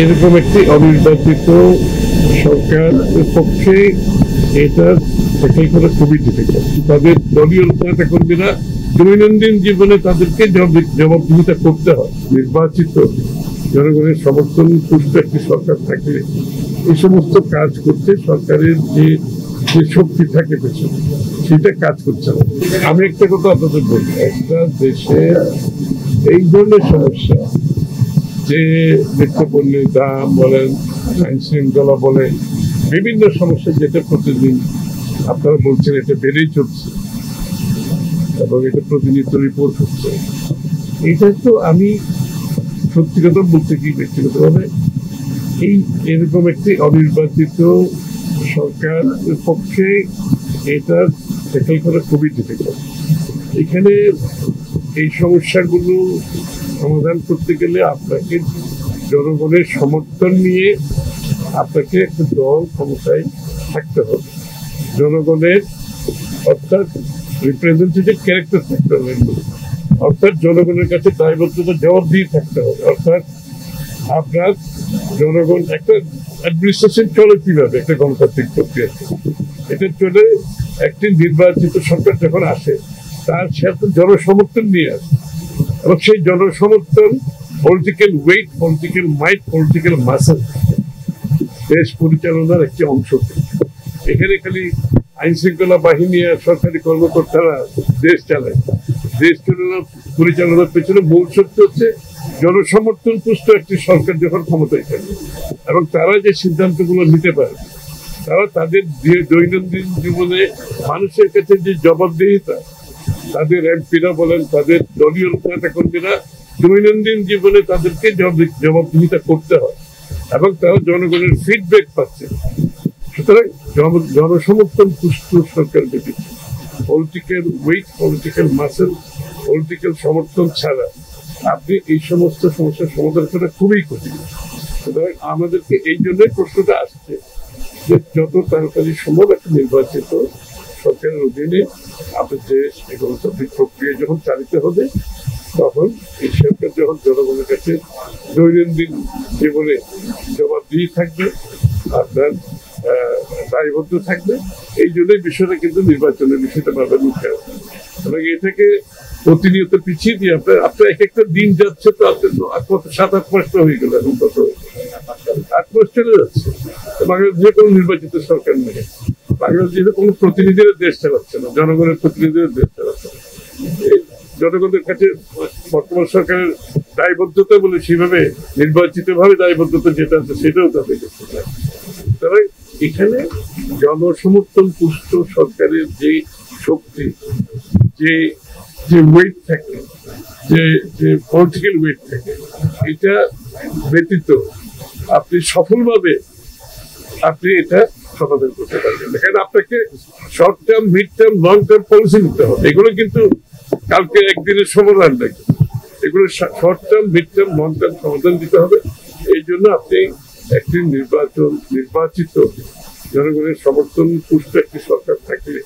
এরকম একটি অনির্বাচিত সরকারের পক্ষে এটা ট্যাকেল করা খুবই ডিফিকাল্ট। তাদের দলীয় নেতা কর্মীরা দৈনন্দিন জীবনে তাদেরকে জবাবদিহিতা করতে হয়। নির্বাচিত জনগণের সমর্থন পুষ্ট একটি সরকার থাকলে এই সমস্ত কাজ করতে সরকারের যে শক্তি থাকে পেছনে সেটা কাজ করছে না। আমি একটা কথা আপনাদের বলবো, একটা দেশে এই ধরনের সমস্যা যে নিত্যপণ্যের দাম বলেন, আইন শৃঙ্খলা বলেন, বিভিন্ন সমস্যা যেটা প্রতিদিন আপনারা বলছেন এটা বেড়েই চলছে এবং এটা প্রতিনিয়ত রিপোর্ট হচ্ছে। এটা তো আমি সত্যি কথা বলতে কি ব্যক্তিগতভাবে এরকম একটি অনির্বাচিত সরকারের পক্ষে এটা ট্যাকেল করা খুবই ডিফিকাল্ট। এখানে এই সমস্যাগুলো সমাধান করতে গেলে আপনাকে জনগণের সমর্থন নিয়ে আপনাকে একটা দল ক্ষমতায় থাকতে হবে। জনগণের অর্থাৎ রিপ্রেজেন্টেটিভ ক্যারেক্টার থাকতে হবে, অর্থাৎ জনগণের কাছে দায়বদ্ধতা জবাবদিহি থাকতে হবে। অর্থাৎ আপনার জনগণ একটা অ্যাডমিনিস্ট্রেশন চলে কিভাবে একটা গণতান্ত্রিক প্রক্রিয়া, এটা চলে একটি নির্বাচিত সরকার যখন আসে তার সাথে জনসমর্থন নিয়ে আসে এবং সেই জনসমর্থন পলিটিক্যাল ওয়েট, পলিটিক্যাল মাইট, পলিটিক্যাল মাসেল দেশ পরিচালনার একটি অংশ। এখানে খালি আইন শৃঙ্খলা বাহিনী আর সরকারি কর্মকর্তারা দেশ চালায়। দেশ পরিচালনার পেছনে মূল শক্তি হচ্ছে জনসমর্থন পুষ্ট একটি সরকার যখন ক্ষমতায় থাকে এবং তারা যে সিদ্ধান্তগুলো নিতে পারে, তারা তাদের দৈনন্দিন জীবনে মানুষের কাছে যে জবাবদিহিতা, তাদের এমপিরা বলেন, তাদের দলীয় নেতা কর্মীরা দৈনন্দিন জীবনে তাদেরকে জবাবদিহিতা করতে হয় এবং তারা জনগণের ফিডব্যাক পাচ্ছে। সুতরাং জনসমর্থন পুষ্ট সরকার ব্যতীত political weight, political muscle, political সমর্থন ছাড়া আপনি এই সমস্ত সমস্যার সমাধান করা খুবই কঠিন। সুতরাং আমাদেরকে এই জন্যই প্রশ্নটা আসছে যে যত তাড়াতাড়ি সম্ভব একটা নির্বাচিত সরকারের অধীনে আপনার দেশ গণতান্ত্রিক প্রক্রিয়া যখন চালিত হবে তখন এই সরকার যখন জনগণের কাছে দৈনন্দিন জীবনে জবাবদিহি থাকবে, আপনার দায়বদ্ধ থাকবে। এই জন্যই বিষয়টা কিন্তু নির্বাচনের বিষয়টা বারবার উঠে আসবে এবং এটাকে প্রতিনিয়ত পিছিয়ে দিয়ে আপনার এক একটা দিন যাচ্ছে তো আপনার 7-8 মাস হয়ে গেল, এখন কত 8 মাস চলে যাচ্ছে। বাংলাদেশে কোনো নির্বাচিত সরকার নেই, বাংলাদেশে কোনো প্রতিনিধিরা দেশ চালাচ্ছে না, জনগণের প্রতিনিধিরা দেশ চালাচ্ছে না। জনগণের কাছে বর্তমান সরকারের দায়বদ্ধতা বলে সেভাবে নির্বাচিত ভাবে দায়বদ্ধতা যেটা আছে সেটাও তাদের কাছে নাই। তারা এখানে জনসমর্থন পুষ্ট সরকারের যে শক্তি, যে ওয়েট থাকে, যে পলিটিক্যাল ওয়েট থাকে, এটা ব্যতীত আপনি সফলভাবে আপনি এটা সমাধান করতে পারবেন না। কারণ আপনাকে short term, mid term, long term policy নিতে হবে। এগুলো কিন্তু কালকে একদিনের সমাধান নাকি, এগুলো short term, mid term, long term সমাধান দিতে হবে। এই জন্য আপনি একটি নির্বাচিত জনগণের সমর্থন পুষ্ট একটি সরকার থাকলে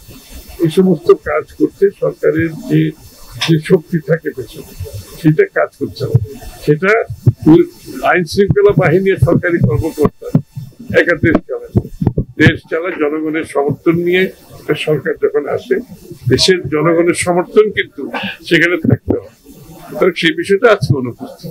এই সমস্ত কাজ করতে সরকারের যে শক্তি থাকে পেছনে সেটা কাজ করছে না। সেটা আইন শৃঙ্খলা বাহিনী আর সরকারি কর্মকর্তা একা দেশ চালায় জনগণের সমর্থন নিয়ে সরকার যখন আসে, দেশের জনগণের সমর্থন কিন্তু সেখানে থাকতে হয়। সেই বিষয়টা আজকে অনুপস্থিত।